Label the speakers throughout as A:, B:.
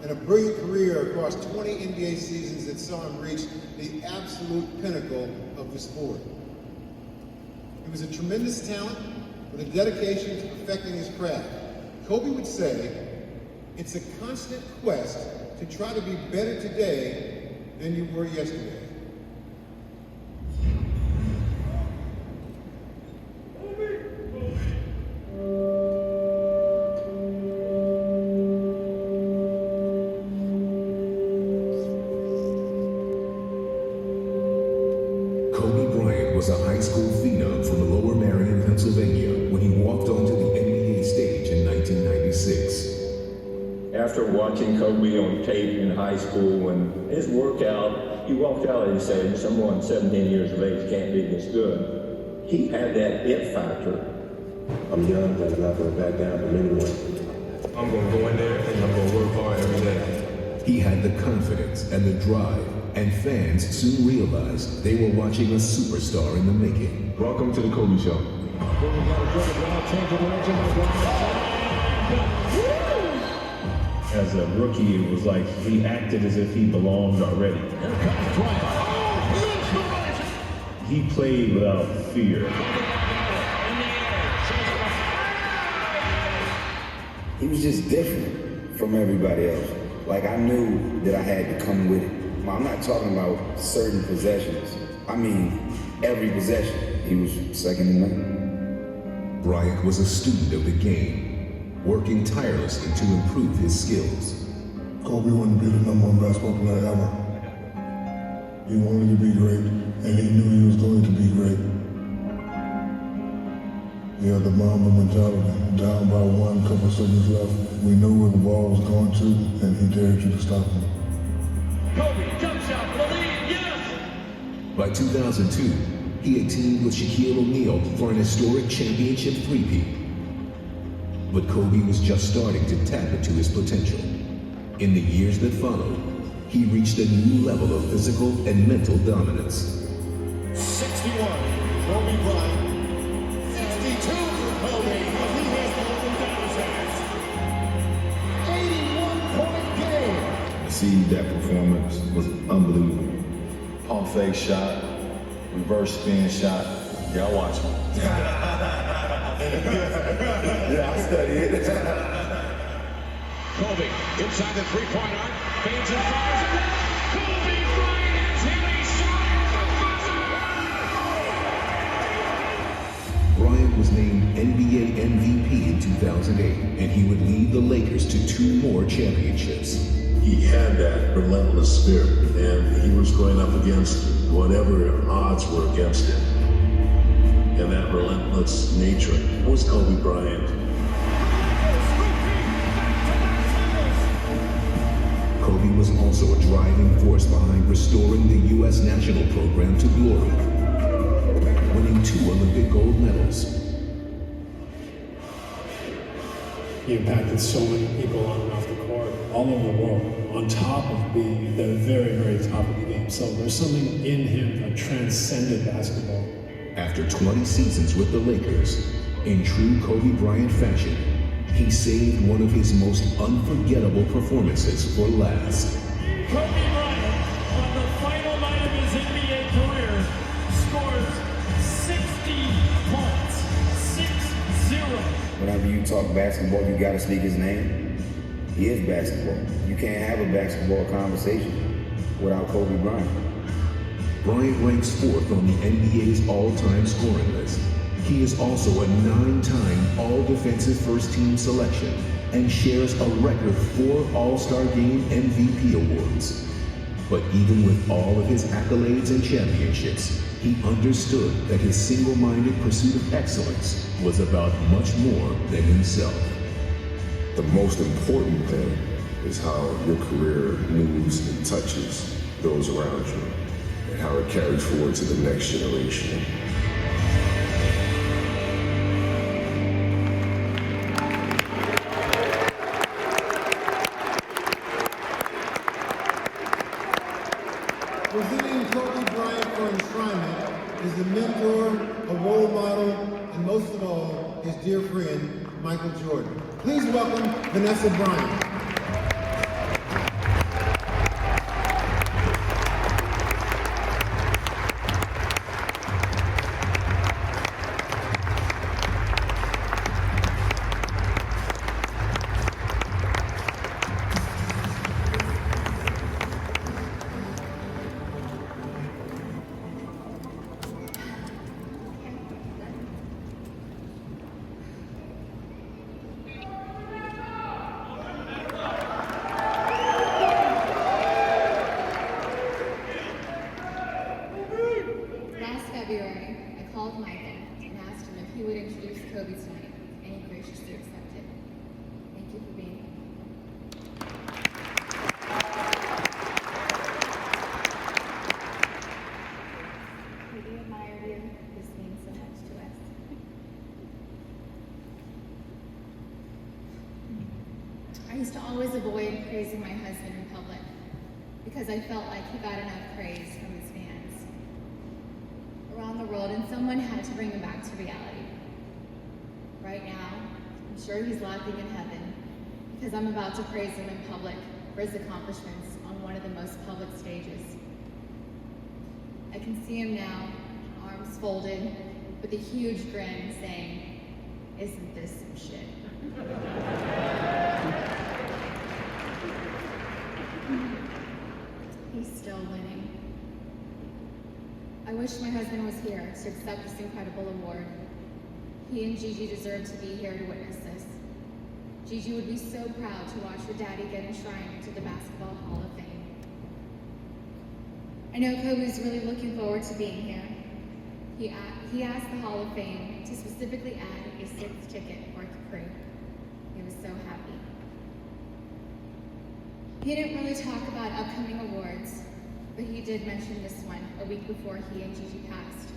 A: and a brilliant career across 20 NBA seasons that saw him reach the absolute pinnacle of the sport. He was a tremendous talent with a dedication to perfecting his craft. Kobe would say, "It's a constant quest to try to be better today than you were yesterday."
B: Kobe Bryant was a high school phenom from Lower Merion, Pennsylvania, when he walked onto the NBA stage in 1996.
C: After watching Kobe on tape in high school and his workout, he walked out and he said, someone 17 years of age can't be this good. He had that it factor.
D: I'm young, but I'm not going to back down from anyone.
E: I'm going to go in there and I'm going to work hard every day.
B: He had the confidence and the drive, and fans soon realized they were watching a superstar in the making.
E: Welcome to the Kobe Show.
C: As a rookie, it was like he acted as if he belonged already.
F: Here comes Bryant. Oh,
C: He played without fear.
D: He was just different from everybody else. Like, I knew that I had to come with it. I'm not talking about certain possessions. I mean, every possession. He was second to none.
B: Bryant was a student of the game, working tirelessly to improve his skills.
G: Kobe wanted to be the #1 basketball player ever. He wanted to be great, and he knew he was going to be great. He had the Mamba Mentality. Down by one, couple seconds left. We knew where the ball was going to, and he dared you to stop him.
F: Kobe, jump shot for the lead, yes!
B: By 2002, he had teamed with Shaquille O'Neal for an historic championship three-peat. But Kobe was just starting to tap into his potential. In the years that followed, he reached a new level of physical and mental dominance.
F: 61, Kobe Bryant. 62 for Kobe. He has the open down his hands. 81-point game.
E: To see that performance was unbelievable. Pump fake shot, reverse spin shot. Y'all watch me. Yeah, I study it.
F: Kobe inside the three-point arc. Fades and fires it. Kobe Bryant has hit a shot at the buzzer.
B: Bryant was named NBA MVP in 2008, and he would lead the Lakers to 2 more championships.
H: He had that relentless spirit, and he was going up against whatever odds were against him. And that relentless nature was Kobe Bryant.
B: Kobe was also a driving force behind restoring the U.S. national program to glory, winning 2 Olympic gold medals.
I: He impacted so many people on and off the court, all over the world, on top of being the very, very top of the game. So there's something in him that transcended basketball.
B: After 20 seasons with the Lakers, in true Kobe Bryant fashion, he saved one of his most unforgettable performances for last.
F: Kobe Bryant, on the final night of his NBA career, scores 60 points. 6-0.
D: Whenever you talk basketball, you got to speak his name. He is basketball. You can't have a basketball conversation without Kobe Bryant.
B: Bryant ranks 4th on the NBA's all-time scoring list. He is also a 9-time All-Defensive First-Team selection and shares a record 4 All-Star Game MVP awards. But even with all of his accolades and championships, he understood that his single-minded pursuit of excellence was about much more than himself.
J: The most important thing is how your career moves and touches those around you, and how it carries forward to the next generation.
A: Presenting Kobe Bryant for Enshrinement is the mentor, a role model, and most of all, his dear friend, Michael Jordan. Please welcome Vanessa Bryant.
K: my husband in public because I felt like he got enough praise from his fans around the world, and someone had to bring him back to reality. Right now, I'm sure he's laughing in heaven because I'm about to praise him in public for his accomplishments on one of the most public stages. I can see him now, arms folded, with a huge grin, saying, "Isn't this some shit?" He's still winning. I wish my husband was here to accept this incredible award. He and Gigi deserve to be here to witness this. Gigi would be so proud to watch her daddy get enshrined into the Basketball Hall of Fame. I know Kobe's really looking forward to being here. He asked the Hall of Fame to specifically add a 6th ticket for the crew. He was so happy. He didn't really talk about upcoming awards, but he did mention this one a week before he and Gigi passed.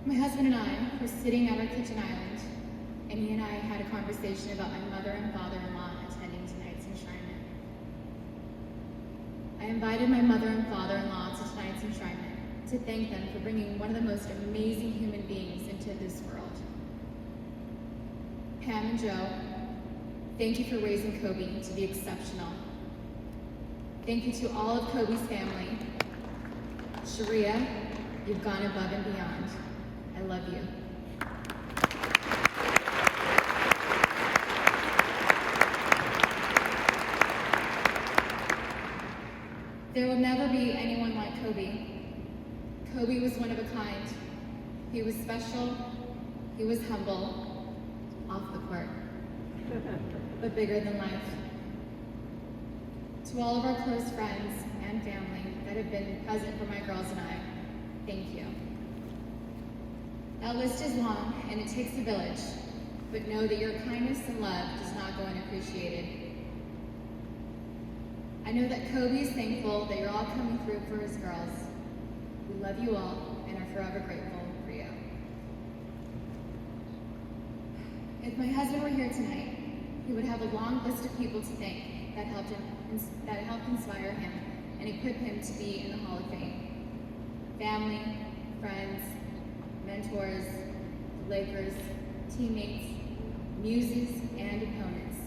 K: My husband and I were sitting at our kitchen island, and he and I had a conversation about my mother and father-in-law attending tonight's enshrinement. I invited my mother and father-in-law to tonight's enshrinement to thank them for bringing one of the most amazing human beings into this world. Pam and Joe, thank you for raising Kobe to be exceptional. Thank you to all of Kobe's family. Sharia, you've gone above and beyond. I love you. There will never be anyone like Kobe. Kobe was one of a kind. He was special, he was humble, off the court, but bigger than life. To all of our close friends and family that have been present for my girls and I, thank you. That list is long and it takes a village, but know that your kindness and love does not go unappreciated. I know that Kobe is thankful that you're all coming through for his girls. We love you all and are forever grateful for you. If my husband were here tonight, he would have a long list of people to thank that helped inspire him and equip him to be in the Hall of Fame. Family, friends, mentors, Lakers, teammates, muses, and opponents.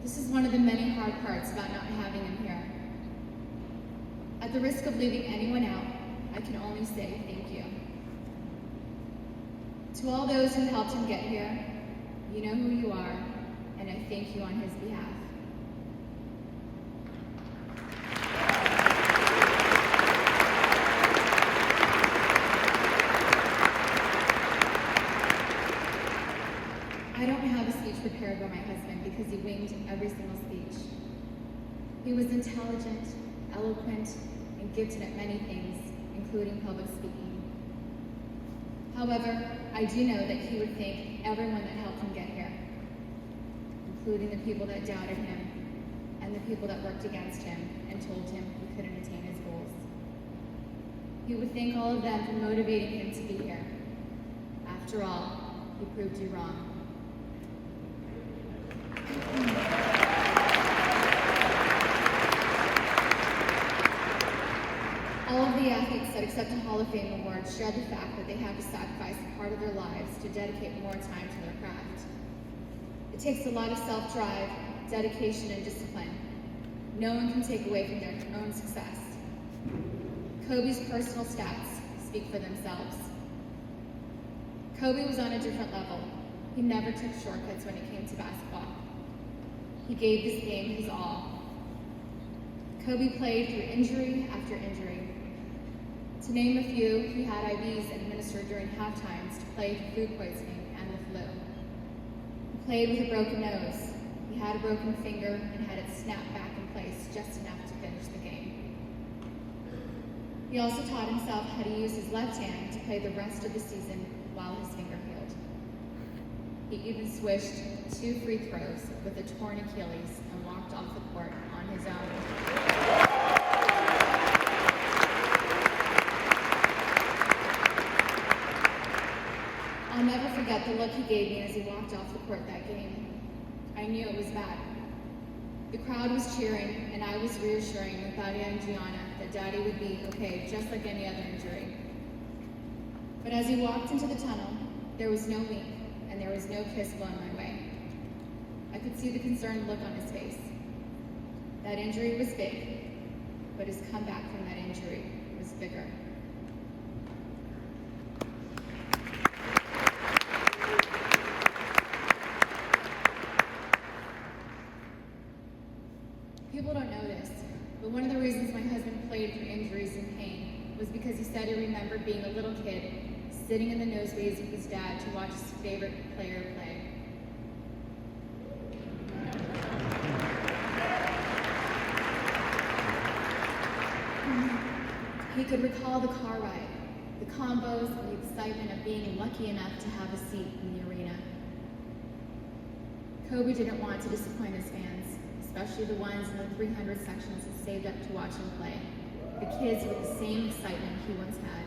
K: This is one of the many hard parts about not having him here. At the risk of leaving anyone out, I can only say thank you. To all those who helped him get here, you know who you are, and I thank you on his behalf. I don't have a speech prepared by my husband because he winged every single speech. He was intelligent, eloquent, and gifted at many things, including public speaking. However, I do know that he would thank everyone that helped him get here, including the people that doubted him and the people that worked against him and told him he couldn't attain his goals. He would thank all of them for motivating him to be here. After all, he proved you wrong. All of the athletes that accept a Hall of Fame award share the fact that they have to sacrifice a part of their lives to dedicate more time to their craft. It takes a lot of self-drive, dedication, and discipline. No one can take away from their own success. Kobe's personal stats speak for themselves. Kobe was on a different level. He never took shortcuts when it came to basketball. He gave this game his all. Kobe played through injury after injury. To name a few, he had IVs administered during half times to play through food poisoning and the flu. He played with a broken nose. He had a broken finger and had it snap back in place just enough to finish the game. He also taught himself how to use his left hand to play the rest of the season while his finger healed. He even swished 2 free throws with a torn Achilles and walked off the court on his own. I'll never forget forget the look he gave me as he walked off the court that game. I knew it was bad. The crowd was cheering, and I was reassuring Natalia and Gianna that Daddy would be okay, just like any other injury. But as he walked into the tunnel, there was no wink, and there was no kiss blown my way. I could see the concerned look on his face. That injury was big, but his comeback from that injury was bigger. People don't know this, but one of the reasons my husband played through injuries and pain was because he said he remembered being a little kid, sitting in the nosebleeds with his dad to watch his favorite player play. He could recall the car ride, the combos, and the excitement of being lucky enough to have a seat in the arena. Kobe didn't want to disappoint his fans, especially the ones in the 300 sections that saved up to watch him play. The kids with the same excitement he once had.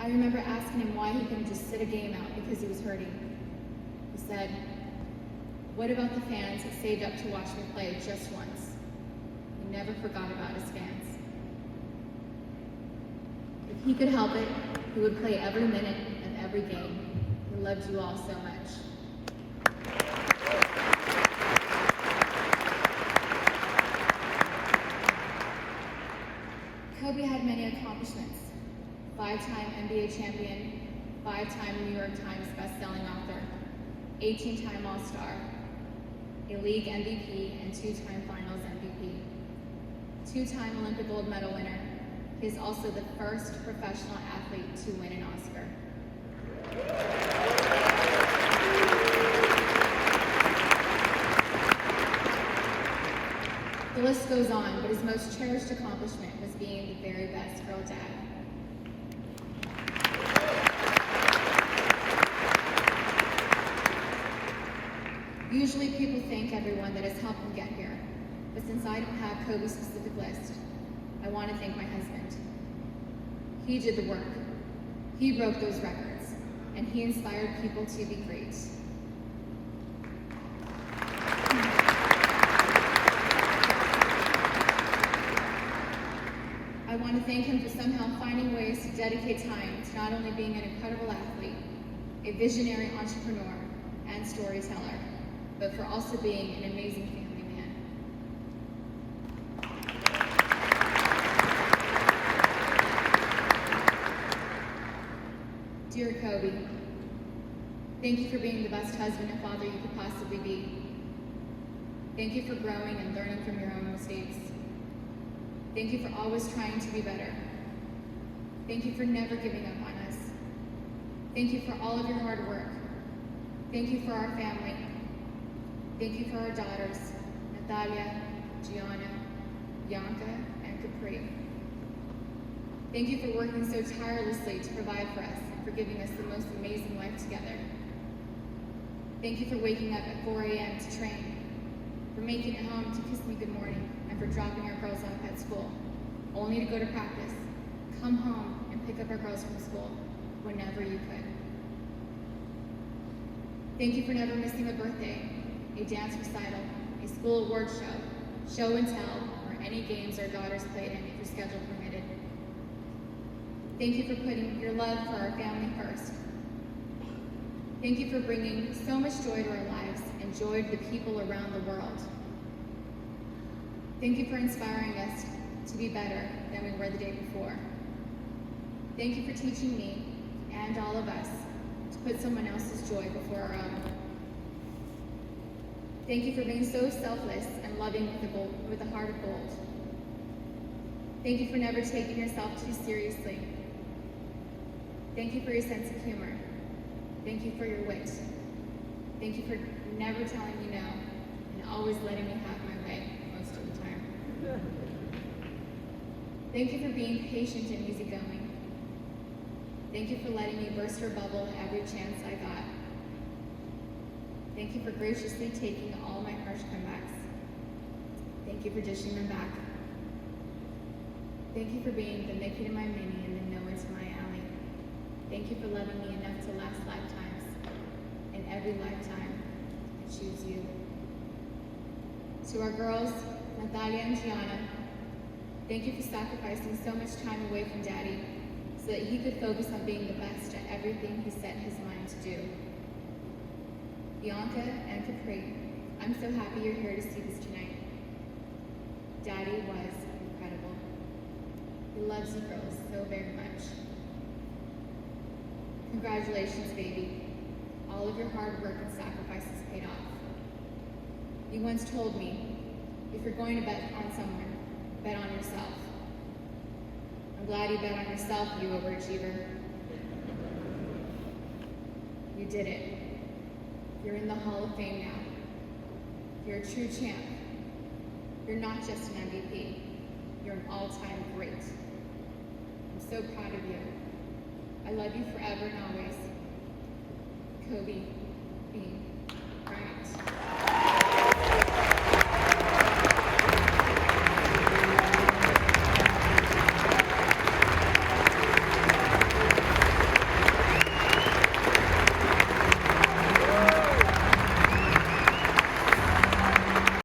K: I remember asking him why he couldn't just sit a game out because he was hurting. He said, "What about the fans that saved up to watch me play just once?" He never forgot about his fans. If he could help it, he would play every minute of every game. He loved you all so much. Kobe had many accomplishments. 5-time NBA champion, 5-time New York Times best-selling author, 18-time All-Star, a league MVP, and 2-time Finals MVP. 2-time Olympic gold medal winner. He is also the first professional athlete to win an Oscar. The list goes on, but his most cherished accomplishment was being the very best girl dad. Usually people thank everyone that has helped him get here, but since I don't have Kobe's specific list, I want to thank my husband. He did the work. He broke those records, and he inspired people to be great. I want to thank him for somehow finding ways to dedicate time to not only being an incredible athlete, a visionary entrepreneur, and storyteller, but for also being an amazing family man. Dear Kobe, thank you for being the best husband and father you could possibly be. Thank you for growing and learning from your own mistakes. Thank you for always trying to be better. Thank you for never giving up on us. Thank you for all of your hard work. Thank you for our family. Thank you for our daughters, Natalia, Gianna, Bianca, and Capri. Thank you for working so tirelessly to provide for us and for giving us the most amazing life together. Thank you for waking up at 4 a.m. to train, for making it home to kiss me good morning, and for dropping our girls off at school, only to go to practice, come home, and pick up our girls from school whenever you could. Thank you for never missing a birthday, a dance recital, a school award show and tell, or any games our daughters played in if your schedule permitted. Thank you for putting your love for our family first. Thank you for bringing so much joy to our lives and joy to the people around the world. Thank you for inspiring us to be better than we were the day before. Thank you for teaching me, and all of us, to put someone else's joy before our own. Thank you for being so selfless and loving with a heart of gold. Thank you for never taking yourself too seriously. Thank you for your sense of humor. Thank you for your wit. Thank you for never telling me no and always letting me have my way most of the time. Thank you for being patient and easygoing. Thank you for letting me burst your bubble every chance I got. Thank you for graciously taking all my harsh comebacks. Thank you for dishing them back. Thank you for being the Mickey to my Minnie and the Noah to my Ally. Thank you for loving me enough to last lifetimes. In every lifetime, I choose you. To our girls, Natalia and Gianna, thank you for sacrificing so much time away from Daddy so that he could focus on being the best at everything he set his mind to do. Bianca and Capri, I'm so happy you're here to see this tonight. Daddy was incredible. He loves you girls so very much. Congratulations, baby. All of your hard work and sacrifices paid off. You once told me, if you're going to bet on someone, bet on yourself. I'm glad you bet on yourself, you overachiever. You did it. You're in the Hall of Fame now. You're a true champ. You're not just an MVP. You're an all-time great. I'm so proud of you. I love you forever and always. Kobe.